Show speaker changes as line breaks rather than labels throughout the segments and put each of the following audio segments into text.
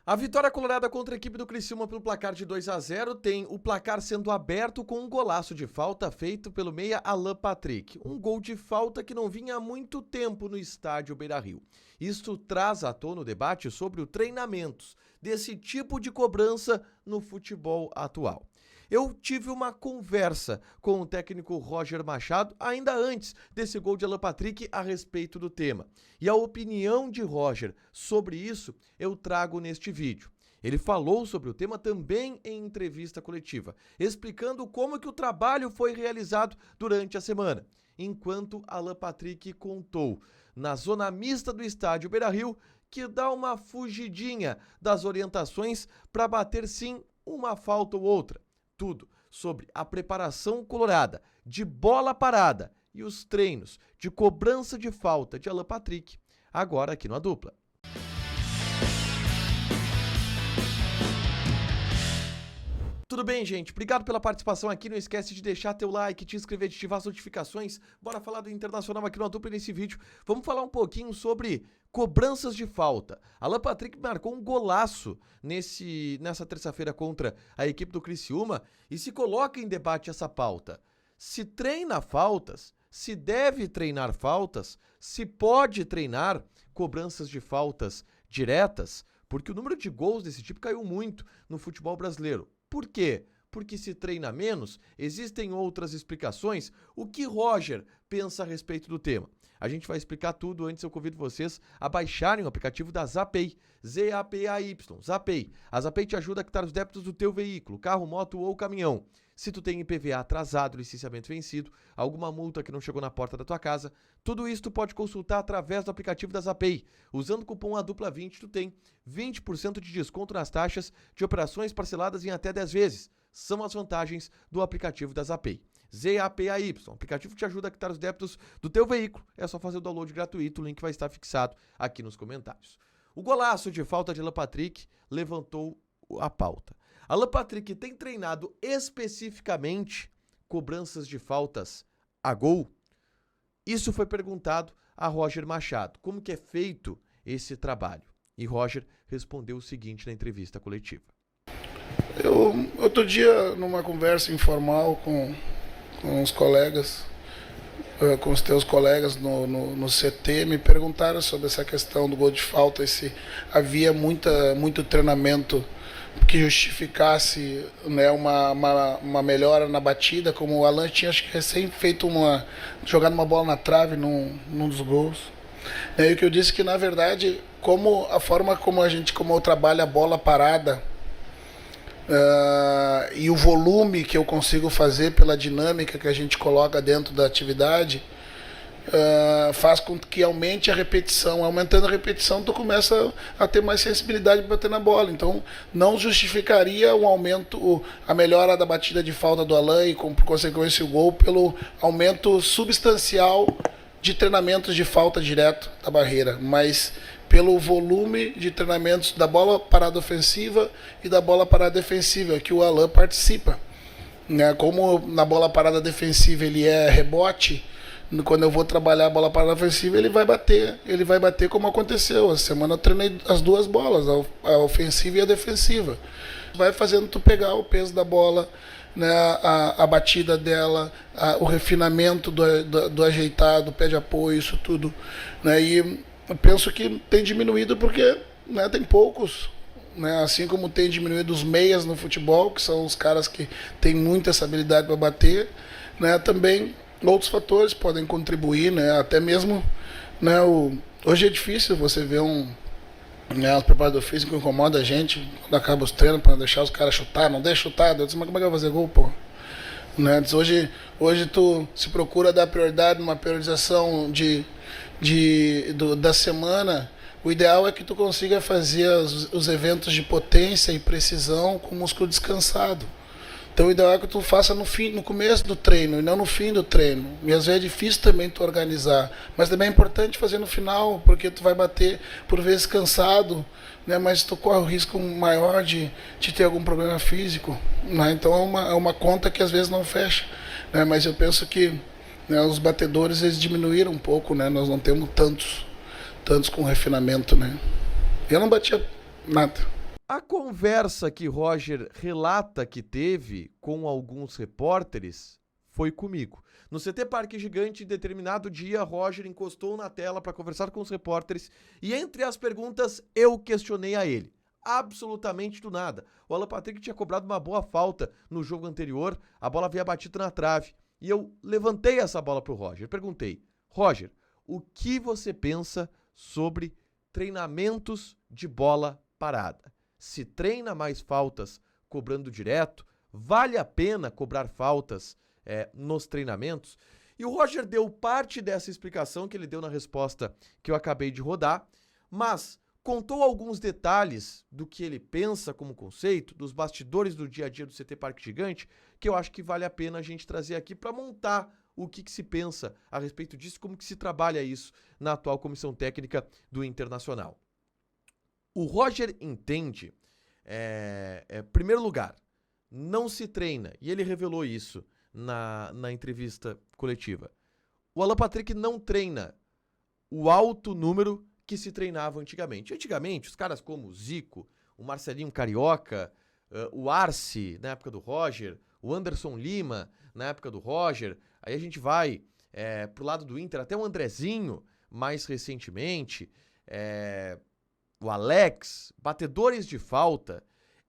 A vitória colorada contra a equipe do Criciúma pelo placar de 2-0 tem o placar sendo aberto com um golaço de falta feito pelo meia Alan Patrick. Um gol de falta que não vinha há muito tempo no estádio Beira-Rio. Isto traz à tona o debate sobre os treinamentos desse tipo de cobrança no futebol atual. Eu tive uma conversa com o técnico Roger Machado ainda antes desse gol de Alan Patrick a respeito do tema. E a opinião de Roger sobre isso eu trago neste vídeo. Ele falou sobre o tema também em entrevista coletiva, explicando como que o trabalho foi realizado durante a semana, enquanto Alan Patrick contou na zona mista do estádio Beira-Rio que dá uma fugidinha das orientações para bater sim uma falta ou outra. Tudo sobre a preparação colorada de bola parada e os treinos de cobrança de falta de Alan Patrick, agora aqui no A Dupla. Tudo bem, gente? Obrigado pela participação aqui. Não esquece de deixar teu like, te inscrever, de ativar as notificações. Bora falar do Internacional aqui no A Dupla nesse vídeo. Vamos falar um pouquinho sobre cobranças de falta. Alan Patrick marcou um golaço nessa terça-feira contra a equipe do Criciúma e se coloca em debate essa pauta. Se treina faltas, se deve treinar faltas, se pode treinar cobranças de faltas diretas, porque o número de gols desse tipo caiu muito no futebol brasileiro. Por quê? Porque se treina menos, existem outras explicações. O que Roger pensa a respeito do tema? A gente vai explicar tudo. Antes eu convido vocês a baixarem o aplicativo da Zapay, Z-A-P-A-Y, Zapay. A Zapay te ajuda a quitar os débitos do teu veículo, carro, moto ou caminhão. Se tu tem IPVA atrasado, licenciamento vencido, alguma multa que não chegou na porta da tua casa, tudo isso tu pode consultar através do aplicativo da Zapay. Usando o cupom ADUPLA20, tu tem 20% de desconto nas taxas de operações parceladas em até 10 vezes. São as vantagens do aplicativo da Zapay. ZAPAY, aplicativo que te ajuda a quitar os débitos do teu veículo. É só fazer o download gratuito, o link vai estar fixado aqui nos comentários. O golaço de falta de Alan Patrick levantou a pauta. Alan Patrick tem treinado especificamente cobranças de faltas a gol? Isso foi perguntado a Roger Machado. Como que é feito esse trabalho? E Roger respondeu o seguinte na entrevista coletiva.
Outro dia, numa conversa informal com os colegas, com os teus colegas no CT, me perguntaram sobre essa questão do gol de falta, se havia muito treinamento que justificasse, né, uma melhora na batida, como o Alan tinha, acho que recém feito jogado uma bola na trave num dos gols. E o que eu disse que, na verdade, a forma como eu trabalho a bola parada, e o volume que eu consigo fazer pela dinâmica que a gente coloca dentro da atividade, faz com que aumente a repetição. Aumentando a repetição, tu começa a ter mais sensibilidade para bater na bola. Então, não justificaria a melhora da batida de falta do Alan e, por consequência, o gol, pelo aumento substancial de treinamentos de falta direto da barreira, mas pelo volume de treinamentos da bola parada ofensiva e da bola parada defensiva, que o Alan participa. Como na bola parada defensiva ele é rebote, quando eu vou trabalhar a bola parada ofensiva, ele vai bater como aconteceu. Essa semana eu treinei as duas bolas, a ofensiva e a defensiva. Vai fazendo tu pegar o peso da bola, né, a batida dela, o refinamento do ajeitado, pé de apoio, isso tudo. Né, e eu penso que tem diminuído porque, né, tem poucos, né, assim como tem diminuído os meias no futebol, que são os caras que têm muita essa habilidade para bater, né, também outros fatores podem contribuir, né, até mesmo, né, hoje é difícil você ver o preparador físico incomoda a gente quando acaba os treinos para deixar os caras chutar, não deixa chutar, eu disse, mas como é que vai fazer gol, pô? Né, hoje tu se procura dar prioridade numa priorização da semana. O ideal é que tu consiga fazer os eventos de potência e precisão com o músculo descansado. Então o ideal é que tu faça no começo do treino e não no fim do treino. E às vezes é difícil também tu organizar, mas também é importante fazer no final, porque tu vai bater por vezes cansado, né, mas tu corre o risco maior de ter algum problema físico. Né, então é uma conta que às vezes não fecha. Né, mas eu penso que, né, os batedores eles diminuíram um pouco, né, nós não temos tantos com refinamento. Né. Eu não batia nada.
A conversa que Roger relata que teve com alguns repórteres foi comigo. No CT Parque Gigante, em determinado dia, Roger encostou na tela para conversar com os repórteres e entre as perguntas eu questionei a ele. Absolutamente do nada. O Alan Patrick tinha cobrado uma boa falta no jogo anterior, a bola havia batido na trave e eu levantei essa bola pro Roger. Perguntei, Roger, o que você pensa sobre treinamentos de bola parada? Se treina mais faltas cobrando direto, vale a pena cobrar faltas nos treinamentos? E o Roger deu parte dessa explicação que ele deu na resposta que eu acabei de rodar, mas contou alguns detalhes do que ele pensa como conceito, dos bastidores do dia a dia do CT Parque Gigante, que eu acho que vale a pena a gente trazer aqui para montar o que se pensa a respeito disso, como que se trabalha isso na atual comissão técnica do Internacional. O Roger entende, primeiro lugar, não se treina, e ele revelou isso na entrevista coletiva. O Alan Patrick não treina o alto número que se treinava antigamente. Antigamente, os caras como o Zico, o Marcelinho Carioca, o Arce, na época do Roger, o Anderson Lima, na época do Roger, aí a gente vai pro lado do Inter, até o Andrezinho, mais recentemente, o Alex, batedores de falta,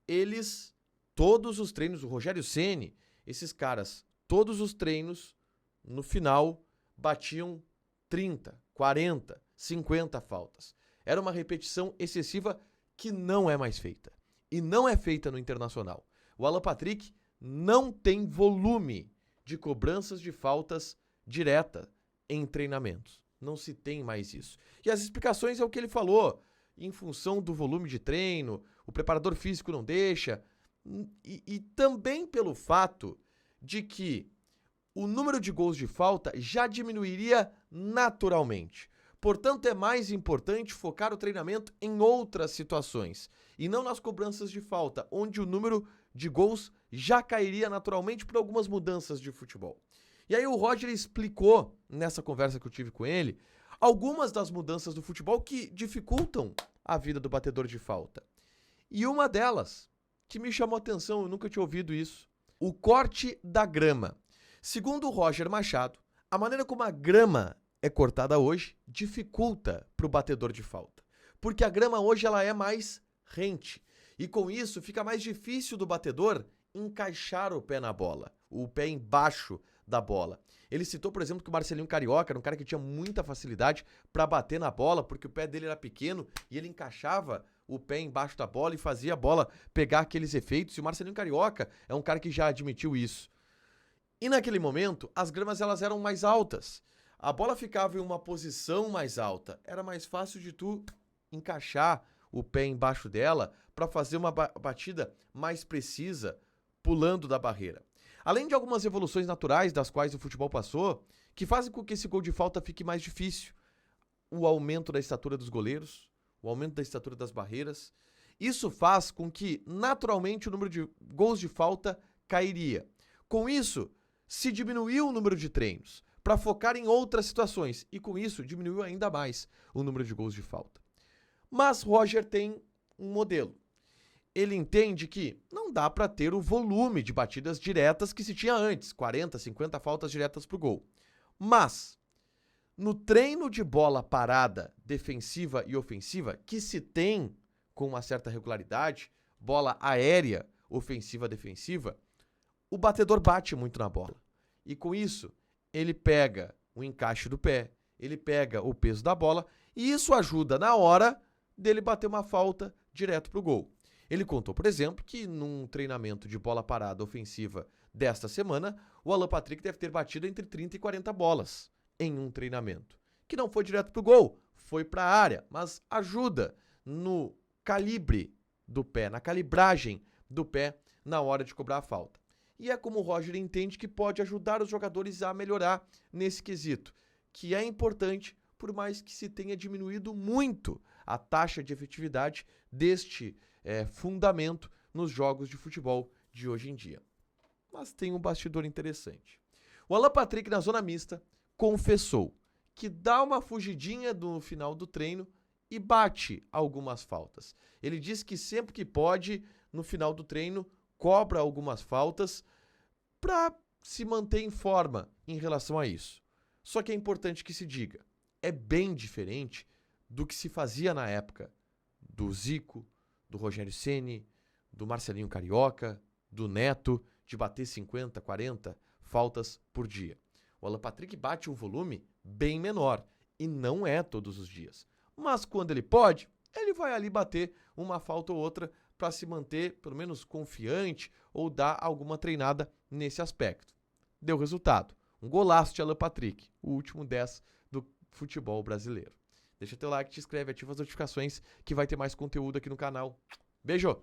eles, todos os treinos, o Rogério Ceni, esses caras, todos os treinos, no final, batiam 30, 40, 50 faltas. Era uma repetição excessiva que não é mais feita. E não é feita no Internacional. O Alan Patrick não tem volume de cobranças de faltas direta em treinamentos. Não se tem mais isso. E as explicações é o que ele falou. Em função do volume de treino, o preparador físico não deixa. E também pelo fato de que o número de gols de falta já diminuiria naturalmente. Portanto, é mais importante focar o treinamento em outras situações e não nas cobranças de falta, onde o número de gols já cairia naturalmente por algumas mudanças de futebol. E aí o Roger explicou, nessa conversa que eu tive com ele, algumas das mudanças do futebol que dificultam a vida do batedor de falta. E uma delas, que me chamou a atenção, eu nunca tinha ouvido isso, o corte da grama. Segundo o Roger Machado, a maneira como a grama é cortada hoje dificulta para o batedor de falta. Porque a grama hoje ela é mais rente. E com isso fica mais difícil do batedor encaixar o pé na bola, o pé embaixo da bola. Ele citou, por exemplo, que o Marcelinho Carioca era um cara que tinha muita facilidade para bater na bola, porque o pé dele era pequeno e ele encaixava o pé embaixo da bola e fazia a bola pegar aqueles efeitos. E o Marcelinho Carioca é um cara que já admitiu isso. E naquele momento, as gramas elas eram mais altas. A bola ficava em uma posição mais alta. Era mais fácil de tu encaixar o pé embaixo dela para fazer uma batida mais precisa, pulando da barreira. Além de algumas evoluções naturais das quais o futebol passou, que fazem com que esse gol de falta fique mais difícil. O aumento da estatura dos goleiros, o aumento da estatura das barreiras. Isso faz com que, naturalmente, o número de gols de falta cairia. Com isso, se diminuiu o número de treinos para focar em outras situações e com isso diminuiu ainda mais o número de gols de falta. Mas Roger tem um modelo. Ele entende que não dá para ter o volume de batidas diretas que se tinha antes, 40, 50 faltas diretas pro gol. Mas no treino de bola parada, defensiva e ofensiva, que se tem com uma certa regularidade, bola aérea, ofensiva, defensiva, o batedor bate muito na bola. E com isso, ele pega o encaixe do pé, ele pega o peso da bola e isso ajuda na hora dele bater uma falta direto pro gol. Ele contou, por exemplo, que num treinamento de bola parada ofensiva desta semana, o Alan Patrick deve ter batido entre 30 e 40 bolas em um treinamento. Que não foi direto pro gol, foi para a área, mas ajuda no calibre do pé, na calibragem do pé na hora de cobrar a falta. E é como o Roger entende que pode ajudar os jogadores a melhorar nesse quesito, que é importante, por mais que se tenha diminuído muito a taxa de efetividade deste fundamento nos jogos de futebol de hoje em dia. Mas tem um bastidor interessante. O Alan Patrick, na zona mista, confessou que dá uma fugidinha no final do treino e bate algumas faltas. Ele diz que sempre que pode, no final do treino, cobra algumas faltas para se manter em forma em relação a isso. Só que é importante que se diga, é bem diferente do que se fazia na época do Zico, do Rogério Ceni, do Marcelinho Carioca, do Neto, de bater 50, 40 faltas por dia. O Alan Patrick bate um volume bem menor e não é todos os dias. Mas quando ele pode, ele vai ali bater uma falta ou outra para se manter pelo menos confiante ou dar alguma treinada nesse aspecto. Deu resultado. Um golaço de Alan Patrick, o último 10 do futebol brasileiro. Deixa teu like, te inscreve, ativa as notificações que vai ter mais conteúdo aqui no canal. Beijo!